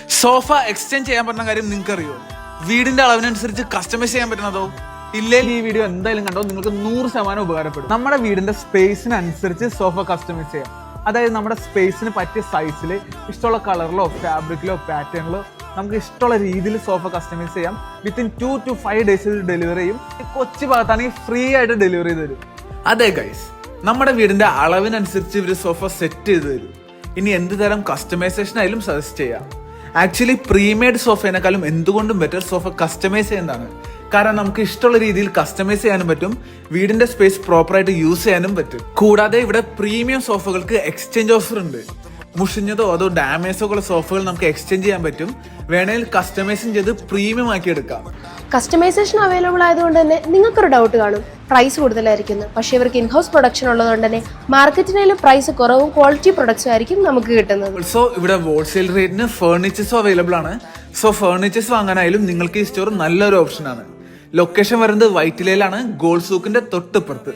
Sofa exchange ചെയ്യാൻ പറ്റുന്ന കാര്യം നിങ്ങൾക്ക് അറിയോ? വീടിന്റെ അളവിനനുസരിച്ച് കസ്റ്റമൈസ് ചെയ്യാൻ പറ്റുന്നതോ? ഇല്ലെങ്കിൽ ഈ വീഡിയോ എന്തായാലും കണ്ടോ, നിങ്ങൾക്ക് 100% ഉപകാരപ്പെടും. നമ്മുടെ വീടിന്റെ സ്പേസിനനുസരിച്ച് സോഫ കസ്റ്റമൈസ് ചെയ്യാം. അതായത് നമ്മുടെ സ്പേസിന് പറ്റിയ സൈസിൽ ഇഷ്ടമുള്ള കളറിലോ ഫാബ്രിക്കിലോ പാറ്റേണിലോ നമുക്ക് ഇഷ്ടമുള്ള രീതിയിൽ സോഫ കസ്റ്റമൈസ് ചെയ്യാം. വിത്തിൻ 2 to 5 days ഡെലിവറി ചെയ്യും. കൊച്ചി ഭാഗത്താണെങ്കിൽ ഫ്രീ ആയിട്ട് ഡെലിവറി ചെയ്ത് തരും. അതെ ഗൈസ്, നമ്മുടെ വീടിന്റെ അളവിനനുസരിച്ച് ഇവർ സോഫ സെറ്റ് ചെയ്ത് തരും. ഇനി എന്ത് തരം കസ്റ്റമൈസേഷൻ ആയാലും സജസ്റ്റ് ചെയ്യാം. ആക്ച്വലി പ്രീമെയ്ഡ് സോഫേനേക്കാളും എന്തുകൊണ്ടും ബെറ്റർ സോഫ കസ്റ്റമൈസ് ചെയ്യുന്നതാണ്. കാരണം നമുക്ക് ഇഷ്ടമുള്ള രീതിയിൽ കസ്റ്റമൈസ് ചെയ്യാനും പറ്റും, വീടിന്റെ സ്പേസ് പ്രോപ്പറായിട്ട് യൂസ് ചെയ്യാനും പറ്റും. കൂടാതെ ഇവിടെ പ്രീമിയം സോഫകൾക്ക് എക്സ്ചേഞ്ച് ഓഫർ ഉണ്ട്. മുഷിഞ്ഞതോ അതോ ഡാമേജോ ഉള്ള സോഫകൾ നമുക്ക് എക്സ്ചേഞ്ച് ചെയ്യാൻ പറ്റും. വേണമെങ്കിൽ കസ്റ്റമൈസിങ് ചെയ്ത് പ്രീമിയം ആക്കി എടുക്കാം. കസ്റ്റമൈസേഷൻ അവൈലബിൾ ആയതുകൊണ്ട് തന്നെ നിങ്ങൾക്കൊരു ഡൗട്ട് കാണും, പ്രൈസ് കൂടുതലായിരിക്കുന്നു. പക്ഷേ ഇവർക്ക് ഇൻഹൗസ് പ്രൊഡക്ഷൻ ഉള്ളതുകൊണ്ട് തന്നെ മാർക്കറ്റിലും പ്രൈസ് കുറവും ക്വാളിറ്റി പ്രൊഡക്ട്സും ആയിരിക്കും നമുക്ക് കിട്ടുന്നത്. സോ ഇവിടെ ഹോൾസെയിൽ റേറ്റിന് ഫർണിച്ചേഴ്സും അവൈലബിൾ ആണ്. സോ ഫർണിച്ചേഴ്സ് വാങ്ങാനായാലും നിങ്ങൾക്ക് ഈ സ്റ്റോർ നല്ലൊരു ഓപ്ഷൻ ആണ്. ലൊക്കേഷൻ വരുന്നത് വൈറ്റിലയിലാണ്, ഗോൾഡ് സൂക്കിന്റെ തൊട്ടിപ്പുറത്ത്.